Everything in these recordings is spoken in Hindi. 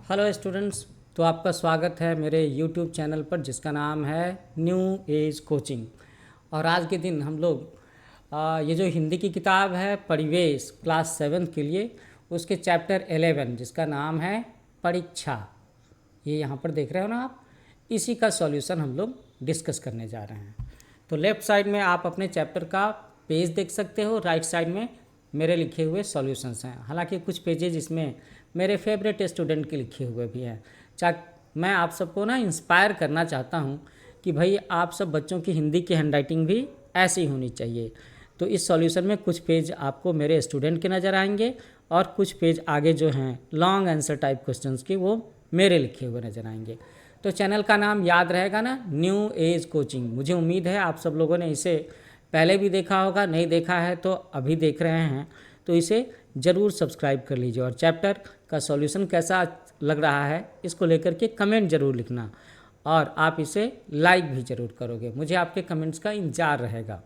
Hello students. तो आपका स्वागत है मेरे यूट्यूब चैनल पर जिसका नाम है न्यू एज कोचिंग। और आज के दिन हम लोग ये जो हिंदी की किताब है परिवेश क्लास 7 के लिए उसके चैप्टर 11 जिसका नाम है परीक्षा, ये यहाँ पर देख रहे हो ना आप, इसी का सॉल्यूशन हम लोग डिस्कस करने जा रहे हैं। तो लेफ़्ट साइड में आप अपने चैप्टर का पेज देख सकते हो, राइट साइड में मेरे लिखे हुए सॉल्यूशंस हैं। हालांकि कुछ पेजेज इसमें मेरे फेवरेट स्टूडेंट के लिखे हुए भी हैं। मैं आप सबको ना इंस्पायर करना चाहता हूँ कि भाई आप सब बच्चों की हिंदी की हैंडराइटिंग भी ऐसी होनी चाहिए। तो इस सॉल्यूशन में कुछ पेज आपको मेरे स्टूडेंट के नज़र आएंगे और कुछ पेज आगे जो हैं लॉन्ग आंसर टाइप क्वेश्चंस के वो मेरे लिखे हुए नज़र आएंगे। तो चैनल का नाम याद रहेगा ना, न्यू एज कोचिंग। मुझे उम्मीद है आप सब लोगों ने इसे पहले भी देखा होगा, नहीं देखा है तो अभी देख रहे हैं तो इसे ज़रूर सब्सक्राइब कर लीजिए। और चैप्टर का सॉल्यूशन कैसा लग रहा है इसको लेकर के कमेंट ज़रूर लिखना और आप इसे लाइक भी ज़रूर करोगे, मुझे आपके कमेंट्स का इंतजार रहेगा।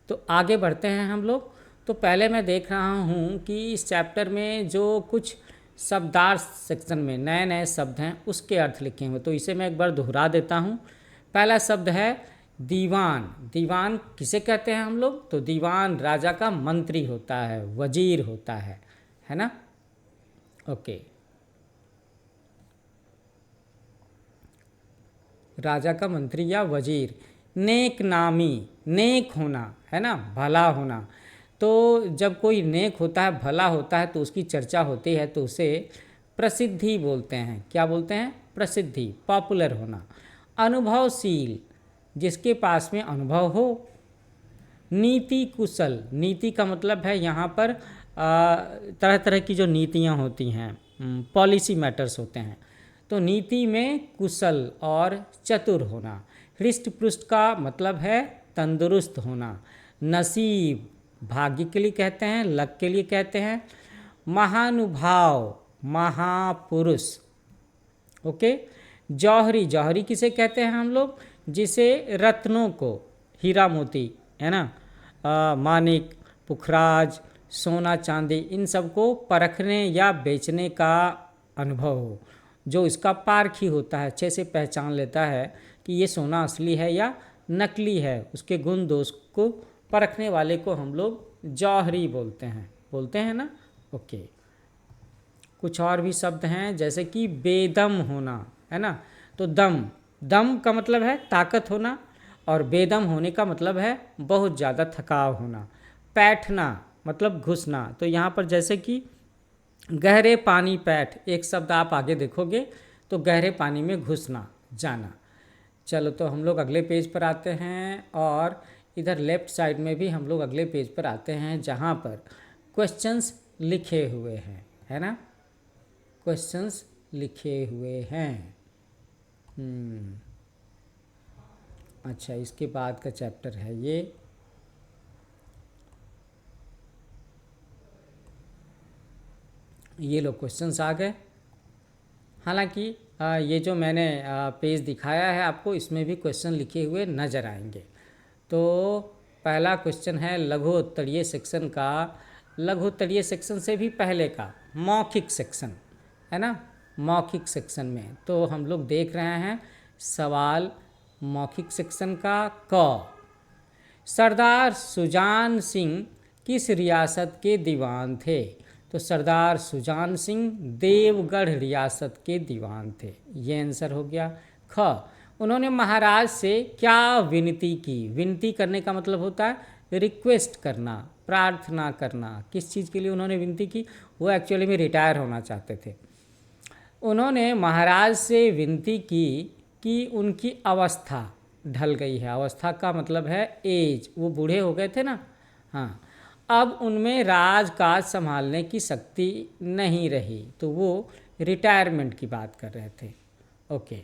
तो आगे बढ़ते हैं हम लोग। तो पहले मैं देख रहा हूँ कि इस चैप्टर में जो कुछ शब्दार्थ सेक्शन में नए नए शब्द हैं उसके अर्थ लिखे हुए, तो इसे मैं एक बार दोहरा देता हूँ। पहला शब्द है दीवान। दीवान किसे कहते हैं हम लोग? तो दीवान राजा का मंत्री होता है, वजीर होता है ना। ओके, राजा का मंत्री या वजीर। नेक नामी, नेक होना है ना, भला होना। तो जब कोई नेक होता है, भला होता है तो उसकी चर्चा होती है तो उसे प्रसिद्धि बोलते हैं। क्या बोलते हैं? प्रसिद्धि, पॉपुलर होना। अनुभवशील, जिसके पास में अनुभव हो। नीति कुशल, नीति का मतलब है यहाँ पर तरह तरह की जो नीतियाँ होती हैं, पॉलिसी मैटर्स होते हैं। तो नीति में कुशल और चतुर होना। हृष्ट पुष्ट का मतलब है तंदुरुस्त होना। नसीब, भाग्य के लिए कहते हैं, लक के लिए कहते हैं। महानुभाव, महापुरुष। ओके। जौहरी, जौहरी किसे कहते हैं हम लोग? जिसे रत्नों को, हीरा मोती है ना, मानिक, पुखराज, सोना चांदी, इन सब को परखने या बेचने का अनुभव हो। जो इसका पारखी होता है, अच्छे से पहचान लेता है कि ये सोना असली है या नकली है, उसके गुण दोष को परखने वाले को हम लोग जौहरी बोलते हैं ना। ओके। कुछ और भी शब्द हैं जैसे कि बेदम होना, है ना। तो दम, दम का मतलब है ताकत होना और बेदम होने का मतलब है बहुत ज़्यादा थकाव होना। पैठना मतलब घुसना। तो यहाँ पर जैसे कि गहरे पानी पैठ, एक शब्द आप आगे देखोगे तो गहरे पानी में घुसना, जाना। चलो तो हम लोग अगले पेज पर आते हैं और इधर लेफ़्ट साइड में भी हम लोग अगले पेज पर आते हैं जहाँ पर क्वेश्चंस लिखे हुए हैं, है ना। क्वेश्चंस लिखे हुए हैं। अच्छा, इसके बाद का चैप्टर है ये लो क्वेश्चंस आ गए। हालांकि ये जो मैंने पेज दिखाया है आपको, इसमें भी क्वेश्चन लिखे हुए नज़र आएंगे। तो पहला क्वेश्चन है लघुत्तरीय सेक्शन का, लघुत्तरीय सेक्शन से भी पहले का मौखिक सेक्शन, है ना। मौखिक सेक्शन में तो हम लोग देख रहे हैं सवाल मौखिक सेक्शन का। क, सरदार सुजान सिंह किस रियासत के दीवान थे? तो सरदार सुजान सिंह देवगढ़ रियासत के दीवान थे, ये आंसर हो गया। ख, उन्होंने महाराज से क्या विनती की? विनती करने का मतलब होता है रिक्वेस्ट करना, प्रार्थना करना। किस चीज़ के लिए उन्होंने विनती की? वो एक्चुअली में रिटायर होना चाहते थे। उन्होंने महाराज से विनती की कि उनकी अवस्था ढल गई है। अवस्था का मतलब है एज, वो बूढ़े हो गए थे ना। हाँ, अब उनमें राजकाज संभालने की शक्ति नहीं रही, तो वो रिटायरमेंट की बात कर रहे थे। ओके।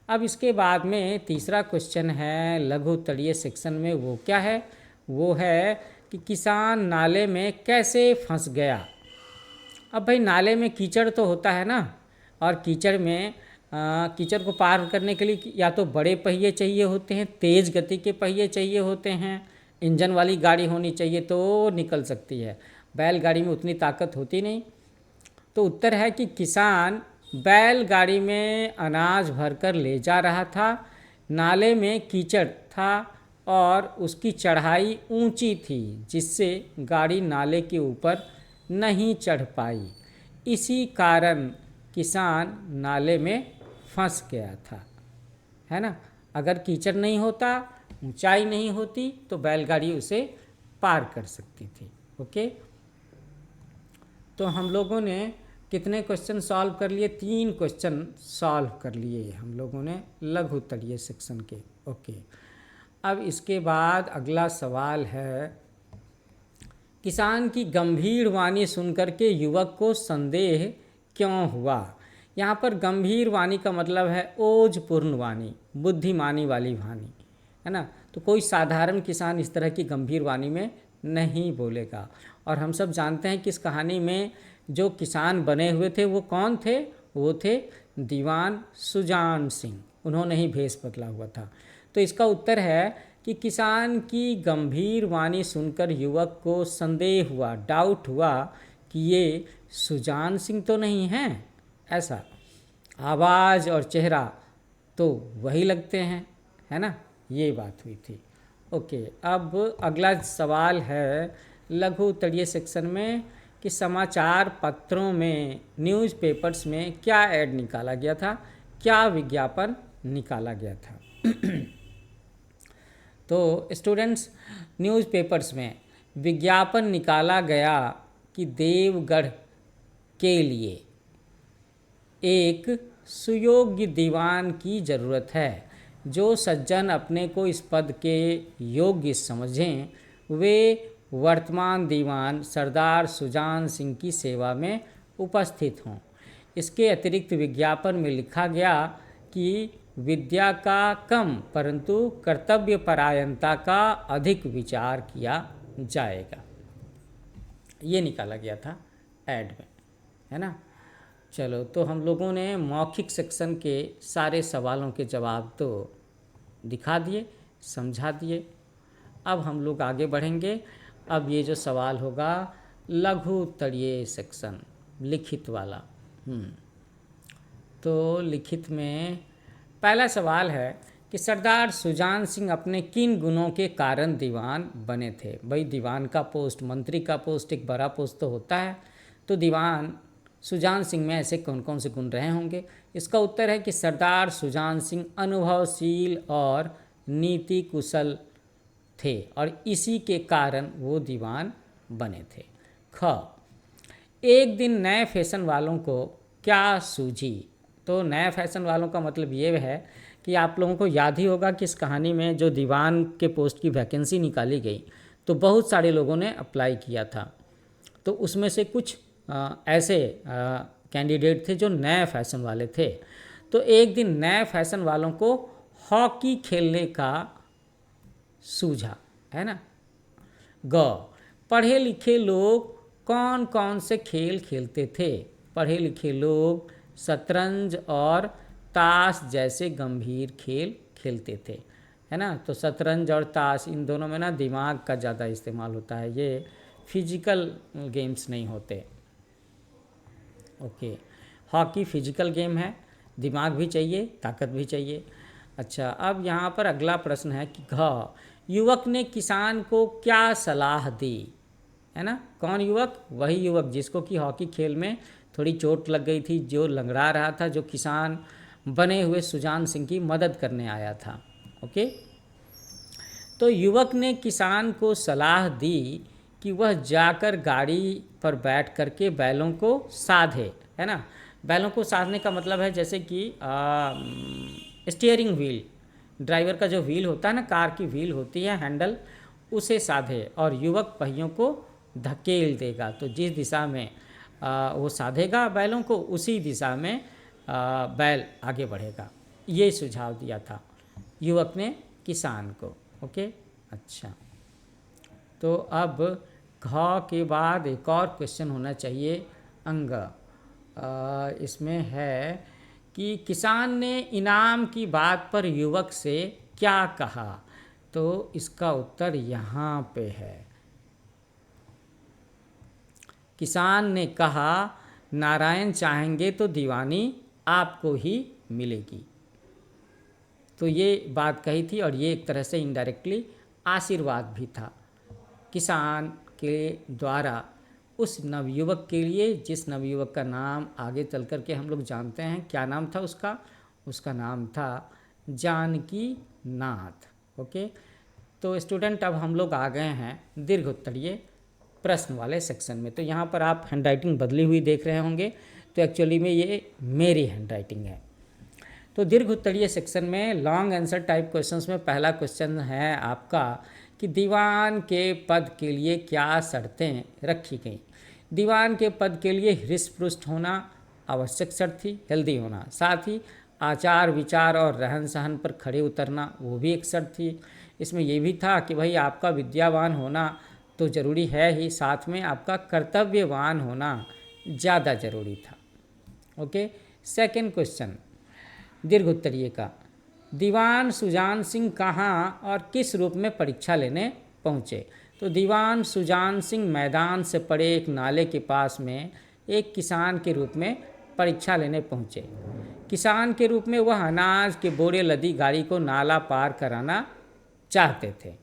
अब इसके बाद में तीसरा क्वेश्चन है लघुत्तरीय सेक्शन में, वो क्या है? वो है कि किसान नाले में कैसे फंस गया? अब भाई नाले में कीचड़ तो होता है ना, और कीचड़ में कीचड़ को पार करने के लिए या तो बड़े पहिए चाहिए होते हैं, तेज़ गति के पहिए चाहिए होते हैं, इंजन वाली गाड़ी होनी चाहिए तो निकल सकती है। बैलगाड़ी में उतनी ताकत होती नहीं। तो उत्तर है कि किसान बैलगाड़ी में अनाज भरकर ले जा रहा था। नाले में कीचड़ था और उसकी चढ़ाई ऊंची थी, जिससे गाड़ी नाले के ऊपर नहीं चढ़ पाई। इसी कारण किसान नाले में फंस गया था, है ना। अगर कीचड़ नहीं होता, ऊंचाई नहीं होती, तो बैलगाड़ी उसे पार कर सकती थी। ओके, तो हम लोगों ने कितने क्वेश्चन सॉल्व कर लिए? 3 क्वेश्चन सॉल्व कर लिए हम लोगों ने लघु तलीय सेक्शन के। ओके, अब इसके बाद अगला सवाल है, किसान की गंभीर वाणी सुनकर के युवक को संदेह क्यों हुआ? यहाँ पर गंभीर वाणी का मतलब है ओजपूर्ण वाणी, बुद्धिमानी वाली वाणी, है ना। तो कोई साधारण किसान इस तरह की गंभीर वाणी में नहीं बोलेगा। और हम सब जानते हैं कि इस कहानी में जो किसान बने हुए थे वो कौन थे? वो थे दीवान सुजान सिंह। उन्होंने ही भेष बदला हुआ था। तो इसका उत्तर है कि किसान की गंभीर वाणी सुनकर युवक को संदेह हुआ, डाउट हुआ कि ये सुजान सिंह तो नहीं हैं। ऐसा आवाज़ और चेहरा तो वही लगते हैं, है ना। ये बात हुई थी। ओके, अब अगला सवाल है लघु तलीय सेक्शन में कि समाचार पत्रों में, न्यूज़पेपर्स में क्या ऐड निकाला गया था, क्या विज्ञापन निकाला गया था। तो स्टूडेंट्स, न्यूज़पेपर्स में विज्ञापन निकाला गया कि देवगढ़ के लिए एक सुयोग्य दीवान की ज़रूरत है। जो सज्जन अपने को इस पद के योग्य समझें, वे वर्तमान दीवान सरदार सुजान सिंह की सेवा में उपस्थित हों। इसके अतिरिक्त विज्ञापन में लिखा गया कि विद्या का कम परंतु कर्तव्य परायणता का अधिक विचार किया जाएगा। ये निकाला गया था ऐड में, है ना। चलो, तो हम लोगों ने मौखिक सेक्शन के सारे सवालों के जवाब तो दिखा दिए, समझा दिए। अब हम लोग आगे बढ़ेंगे। अब ये जो सवाल होगा लघु तलीय सेक्शन, लिखित वाला। तो लिखित में पहला सवाल है कि सरदार सुजान सिंह अपने किन गुणों के कारण दीवान बने थे। भाई, दीवान का पोस्ट, मंत्री का पोस्ट एक बड़ा पोस्ट तो होता है, तो दीवान सुजान सिंह में ऐसे कौन कौन से गुण रहे होंगे? इसका उत्तर है कि सरदार सुजान सिंह अनुभवशील और नीति कुशल थे और इसी के कारण वो दीवान बने थे। ख, एक दिन नए फैशन वालों को क्या सूझी? तो नए फैशन वालों का मतलब ये है कि आप लोगों को याद ही होगा कि इस कहानी में जो दीवान के पोस्ट की वैकेंसी निकाली गई तो बहुत सारे लोगों ने अप्लाई किया था। तो उसमें से कुछ ऐसे कैंडिडेट थे जो नए फैशन वाले थे। तो एक दिन नए फैशन वालों को हॉकी खेलने का सूझा, है ना। ग, पढ़े लिखे लोग कौन कौन से खेल खेलते थे? पढ़े लिखे लोग शतरंज और ताश जैसे गंभीर खेल खेलते थे, है ना। तो शतरंज और ताश, इन दोनों में ना दिमाग का ज़्यादा इस्तेमाल होता है, ये फिजिकल गेम्स नहीं होते। ओके, हॉकी फिजिकल गेम है, दिमाग भी चाहिए, ताकत भी चाहिए। अच्छा, अब यहाँ पर अगला प्रश्न है कि घ, युवक ने किसान को क्या सलाह दी? है ना। कौन युवक? वही युवक जिसको कि हॉकी खेल में थोड़ी चोट लग गई थी, जो लंगड़ा रहा था, जो किसान बने हुए सुजान सिंह की मदद करने आया था। ओके, तो युवक ने किसान को सलाह दी कि वह जाकर गाड़ी पर बैठ करके बैलों को साधे, है ना। बैलों को साधने का मतलब है जैसे कि स्टीयरिंग व्हील, ड्राइवर का जो व्हील होता है ना, कार की व्हील होती है, हैंडल, उसे साधे और युवक पहियों को धकेल देगा। तो जिस दिशा में वो साधेगा बैलों को, उसी दिशा में बैल आगे बढ़ेगा। ये सुझाव दिया था युवक ने किसान को। ओके, अच्छा, तो अब घ के बाद एक और क्वेश्चन होना चाहिए अंग। इसमें है कि किसान ने इनाम की बात पर युवक से क्या कहा? तो इसका उत्तर यहाँ पे है। किसान ने कहा, नारायण चाहेंगे तो दीवानी आपको ही मिलेगी। तो ये बात कही थी और ये एक तरह से इनडायरेक्टली आशीर्वाद भी था किसान के द्वारा उस नवयुवक के लिए, जिस नवयुवक का नाम आगे चल कर के हम लोग जानते हैं। क्या नाम था उसका? उसका नाम था जानकी नाथ। ओके, तो स्टूडेंट अब हम लोग आ गए हैं दीर्घ उत्तरीय प्रश्न वाले सेक्शन में। तो यहाँ पर आप हैंडराइटिंग बदली हुई देख रहे होंगे, तो एक्चुअली में ये मेरी हैंडराइटिंग है। तो दीर्घ उत्तरीय सेक्शन में लॉन्ग आंसर टाइप क्वेश्चंस में पहला क्वेश्चन है आपका कि दीवान के पद के लिए क्या शर्तें रखी गई। दीवान के पद के लिए हृष्ट पुष्ट होना आवश्यक शर्त थी, हेल्दी होना, साथ ही आचार विचार और रहन सहन पर खड़े उतरना वो भी एक शर्त थी। इसमें ये भी था कि भाई आपका विद्यावान होना तो ज़रूरी है ही, साथ में आपका कर्तव्यवान होना ज़्यादा ज़रूरी था। ओके, सेकंड क्वेश्चन दीर्घ उत्तरीय का, दीवान सुजान सिंह कहाँ और किस रूप में परीक्षा लेने पहुँचे। तो दीवान सुजान सिंह मैदान से पड़े एक नाले के पास में एक किसान के रूप में परीक्षा लेने पहुँचे। किसान के रूप में वह अनाज के बोरे लदी गाड़ी को नाला पार कराना चाहते थे।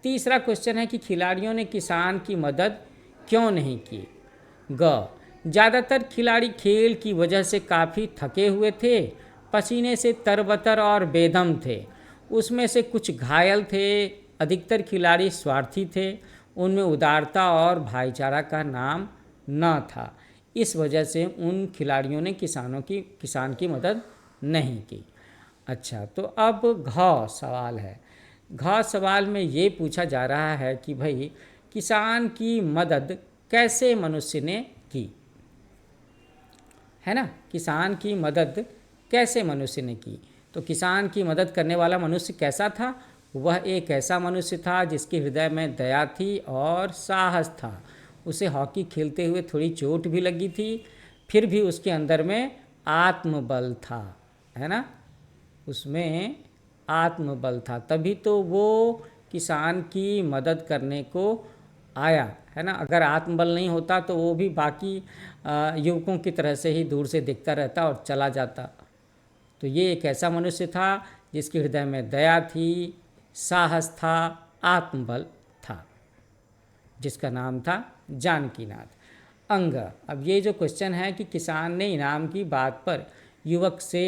तीसरा क्वेश्चन है कि खिलाड़ियों ने किसान की मदद क्यों नहीं की। ग, ज़्यादातर खिलाड़ी खेल की वजह से काफ़ी थके हुए थे, पसीने से तरबतर और बेदम थे। उसमें से कुछ घायल थे, अधिकतर खिलाड़ी स्वार्थी थे, उनमें उदारता और भाईचारा का नाम न था। इस वजह से उन खिलाड़ियों ने किसान की मदद नहीं की। अच्छा, तो अब घ सवाल है। घ सवाल में ये पूछा जा रहा है कि भाई किसान की मदद कैसे मनुष्य ने की, है ना। किसान की मदद कैसे मनुष्य ने की। तो किसान की मदद करने वाला मनुष्य कैसा था? वह एक ऐसा मनुष्य था जिसके हृदय में दया थी और साहस था। उसे हॉकी खेलते हुए थोड़ी चोट भी लगी थी, फिर भी उसके अंदर में आत्मबल था, है ना। उसमें आत्मबल था, तभी तो वो किसान की मदद करने को आया, है ना। अगर आत्मबल नहीं होता तो वो भी बाकी युवकों की तरह से ही दूर से देखता रहता और चला जाता। तो ये एक ऐसा मनुष्य था जिसके हृदय में दया थी, साहस था, आत्मबल था, जिसका नाम था जानकीनाथ। अंग, अब ये जो क्वेश्चन है कि किसान ने इनाम की बात पर युवक से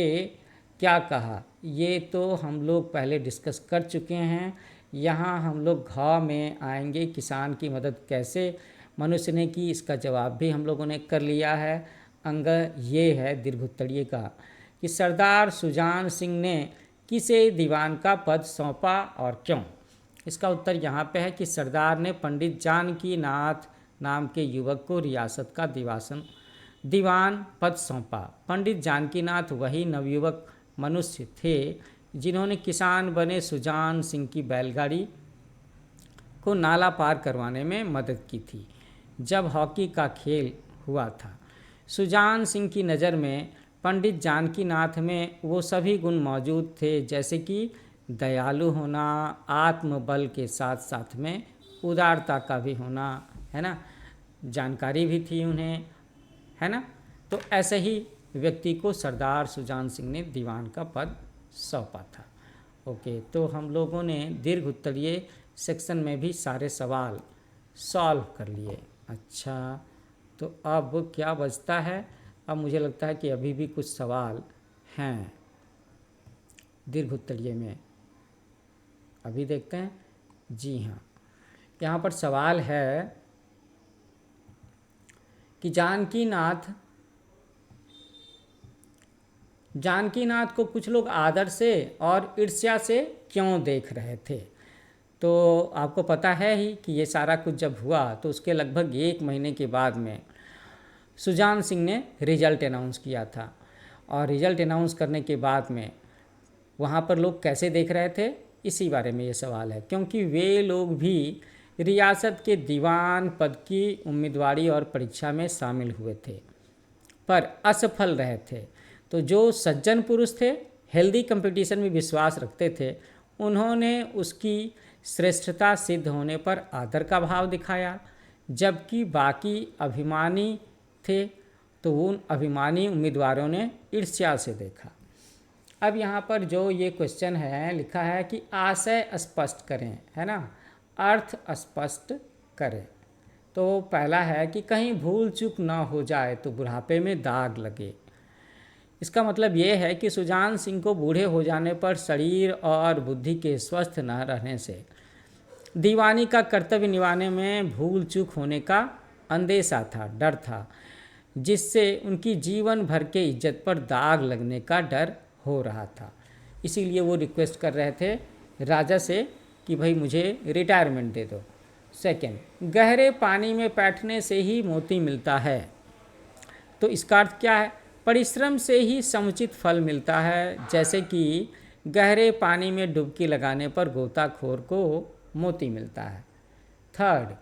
क्या कहा, ये तो हम लोग पहले डिस्कस कर चुके हैं। यहाँ हम लोग घ में आएंगे, किसान की मदद कैसे मनुष्य ने की, इसका जवाब भी हम लोगों ने कर लिया है। अंग ये है दीर्घ उत्तरीय का कि सरदार सुजान सिंह ने किसे दीवान का पद सौंपा और क्यों। इसका उत्तर यहाँ पे है कि सरदार ने पंडित जानकी नाथ नाम के युवक को रियासत का दीवान पद सौंपा। पंडित जानकीनाथ वही नवयुवक मनुष्य थे जिन्होंने किसान बने सुजान सिंह की बैलगाड़ी को नाला पार करवाने में मदद की थी जब हॉकी का खेल हुआ था। सुजान सिंह की नज़र में पंडित जानकीनाथ में वो सभी गुण मौजूद थे, जैसे कि दयालु होना, आत्मबल के साथ साथ में उदारता का भी होना, है ना, जानकारी भी थी उन्हें, है ना। तो ऐसे ही व्यक्ति को सरदार सुजान सिंह ने दीवान का पद सौंपा था। ओके, तो हम लोगों ने दीर्घ उत्तरीय सेक्शन में भी सारे सवाल सॉल्व कर लिए। अच्छा, तो अब क्या बचता है? अब मुझे लगता है कि अभी भी कुछ सवाल हैं दीर्घ उत्तरीय में, अभी देखते हैं। जी हाँ, यहाँ पर सवाल है कि जानकीनाथ को कुछ लोग आदर से और ईर्ष्या से क्यों देख रहे थे। तो आपको पता है ही कि ये सारा कुछ जब हुआ तो उसके लगभग 1 महीने के बाद में सुजान सिंह ने रिजल्ट अनाउंस किया था, और रिजल्ट अनाउंस करने के बाद में वहाँ पर लोग कैसे देख रहे थे, इसी बारे में ये सवाल है। क्योंकि वे लोग भी रियासत के दीवान पद की उम्मीदवारी और परीक्षा में शामिल हुए थे पर असफल रहे थे। तो जो सज्जन पुरुष थे, हेल्दी कंपटीशन में विश्वास रखते थे, उन्होंने उसकी श्रेष्ठता सिद्ध होने पर आदर का भाव दिखाया, जबकि बाकी अभिमानी थे तो उन अभिमानी उम्मीदवारों ने ईर्ष्या से देखा। अब यहाँ पर जो ये क्वेश्चन है लिखा है कि आशय स्पष्ट करें, है ना, अर्थ स्पष्ट करें। तो पहला है कि कहीं भूल चूक ना हो जाए तो बुढ़ापे में दाग लगे। इसका मतलब ये है कि सुजान सिंह को बूढ़े हो जाने पर शरीर और बुद्धि के स्वस्थ न रहने से दीवानी का कर्तव्य निभाने में भूल चूक होने का अंदेशा था, डर था, जिससे उनकी जीवन भर के इज्जत पर दाग लगने का डर हो रहा था। इसीलिए वो रिक्वेस्ट कर रहे थे राजा से कि भाई मुझे रिटायरमेंट दे दो। सेकंड, गहरे पानी में बैठने से ही मोती मिलता है। तो इसका अर्थ क्या है? परिश्रम से ही समुचित फल मिलता है, जैसे कि गहरे पानी में डुबकी लगाने पर गोताखोर को मोती मिलता है। थर्ड,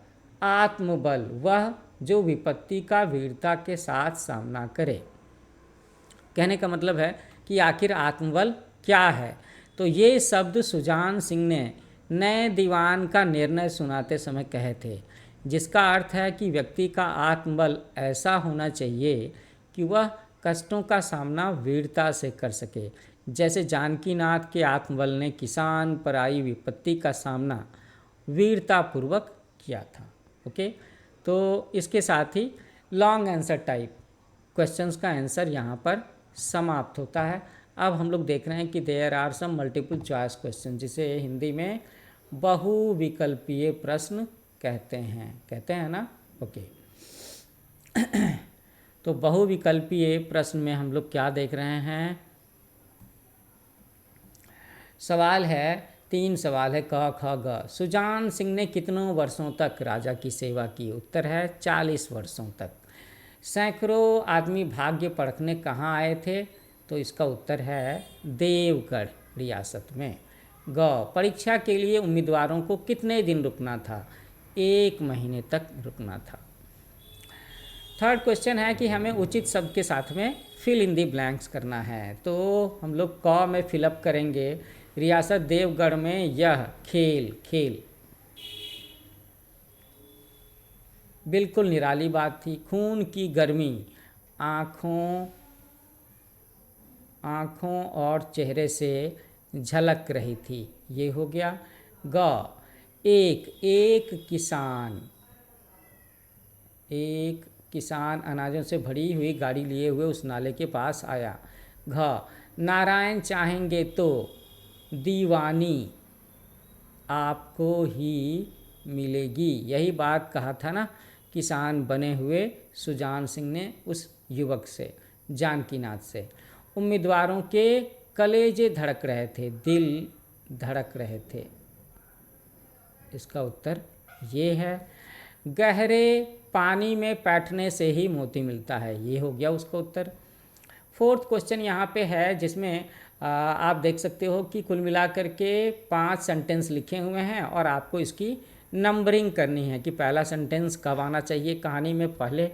आत्मबल, वह जो विपत्ति का वीरता के साथ सामना करे। कहने का मतलब है कि आखिर आत्मबल क्या है? तो ये शब्द सुजान सिंह ने नए दीवान का निर्णय सुनाते समय कहे थे, जिसका अर्थ है कि व्यक्ति का आत्मबल ऐसा होना चाहिए कि वह कष्टों का सामना वीरता से कर सके, जैसे जानकीनाथ के आत्मबल ने किसान पर आई विपत्ति का सामना वीरतापूर्वक किया था। ओके, तो इसके साथ ही लॉन्ग आंसर टाइप क्वेश्चंस का आंसर यहाँ पर समाप्त होता है। अब हम लोग देख रहे हैं कि there are some multiple choice question, जिसे हिंदी में बहुविकल्पीय प्रश्न कहते हैं ना। ओके तो बहुविकल्पीय प्रश्न में हम लोग क्या देख रहे हैं? सवाल है, 3 सवाल है, क ख ग। सुजान सिंह ने कितनों वर्षों तक राजा की सेवा की? उत्तर है 40 वर्षों तक। सैकड़ों आदमी भाग्य परखने कहाँ आए थे? तो इसका उत्तर है देवगढ़ रियासत में। ग, परीक्षा के लिए उम्मीदवारों को कितने दिन रुकना था? 1 महीने तक रुकना था। थर्ड क्वेश्चन है कि हमें उचित शब्द के साथ में फिल इन दी ब्लैंक्स करना है। तो हम लोग क में फिलअप करेंगे, रियासत देवगढ़ में यह खेल बिल्कुल निराली बात थी। खून की गर्मी आँखों और चेहरे से झलक रही थी, ये हो गया। ग, एक किसान अनाजों से भरी हुई गाड़ी लिए हुए उस नाले के पास आया। घ, नारायण चाहेंगे तो दीवानी आपको ही मिलेगी। यही बात कहा था ना किसान बने हुए सुजान सिंह ने उस युवक से, जानकीनाथ से। उम्मीदवारों के कलेजे धड़क रहे थे, दिल धड़क रहे थे। इसका उत्तर ये है। गहरे पानी में बैठने से ही मोती मिलता है, ये हो गया उसका उत्तर। फोर्थ क्वेश्चन यहाँ पे है, जिसमें आप देख सकते हो कि कुल मिलाकर के 5 सेंटेंस लिखे हुए हैं और आपको इसकी नंबरिंग करनी है कि पहला सेंटेंस कब आना चाहिए, कहानी में पहले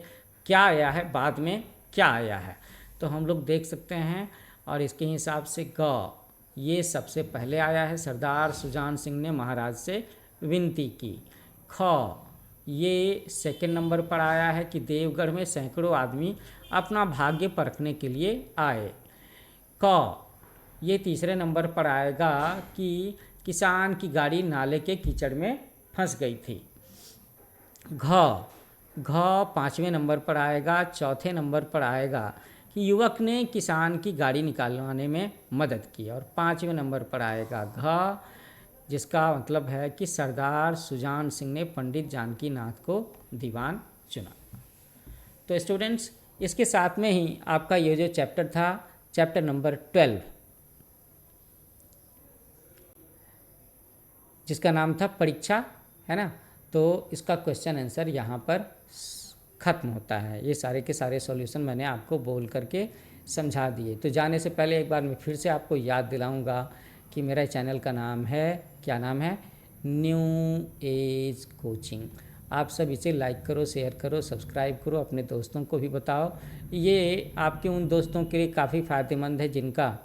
क्या आया है, बाद में क्या आया है। तो हम लोग देख सकते हैं और इसके हिसाब से ग, ये सबसे पहले आया है। सरदार सुजान सिंह ने महाराज से विनती की। ख, ये सेकंड नंबर पर आया है कि देवगढ़ में सैकड़ों आदमी अपना भाग्य परखने के लिए आए। क, ये तीसरे नंबर पर आएगा कि किसान की गाड़ी नाले के कीचड़ में फंस गई थी। घ, पाँचवें नंबर पर आएगा। चौथे नंबर पर आएगा कि युवक ने किसान की गाड़ी निकालवाने में मदद की। और 5वें नंबर पर आएगा घ, जिसका मतलब है कि सरदार सुजान सिंह ने पंडित जानकीनाथ को दीवान चुना। तो स्टूडेंट्स, इसके साथ में ही आपका ये जो चैप्टर था, चैप्टर नंबर 12, जिसका नाम था परीक्षा, है ना, तो इसका क्वेश्चन आंसर यहाँ पर ख़त्म होता है। ये सारे के सारे सॉल्यूशन मैंने आपको बोल करके समझा दिए। तो जाने से पहले एक बार मैं फिर से आपको याद दिलाऊंगा कि मेरा चैनल का नाम है, क्या नाम है, न्यू एज कोचिंग। आप सब इसे लाइक करो, शेयर करो, सब्सक्राइब करो, अपने दोस्तों को भी बताओ। ये आपके उन दोस्तों के लिए काफ़ी फ़ायदेमंद है जिनका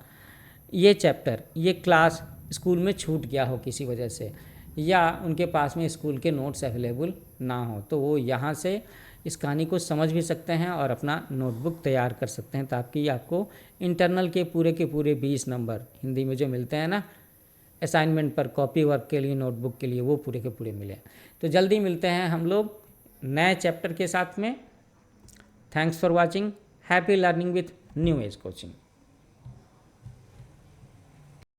ये चैप्टर, ये क्लास स्कूल में छूट गया हो किसी वजह से, या उनके पास में स्कूल के नोट्स अवेलेबल ना हो, तो वो यहाँ से इस कहानी को समझ भी सकते हैं और अपना नोटबुक तैयार कर सकते हैं, ताकि आपको इंटरनल के पूरे 20 नंबर हिंदी में जो मिलते हैं ना असाइनमेंट पर, कॉपी वर्क के लिए, नोटबुक के लिए, वो पूरे के पूरे मिले। तो जल्दी मिलते हैं हम लोग नए चैप्टर के साथ में। Thanks for watching. Happy learning with new age coaching.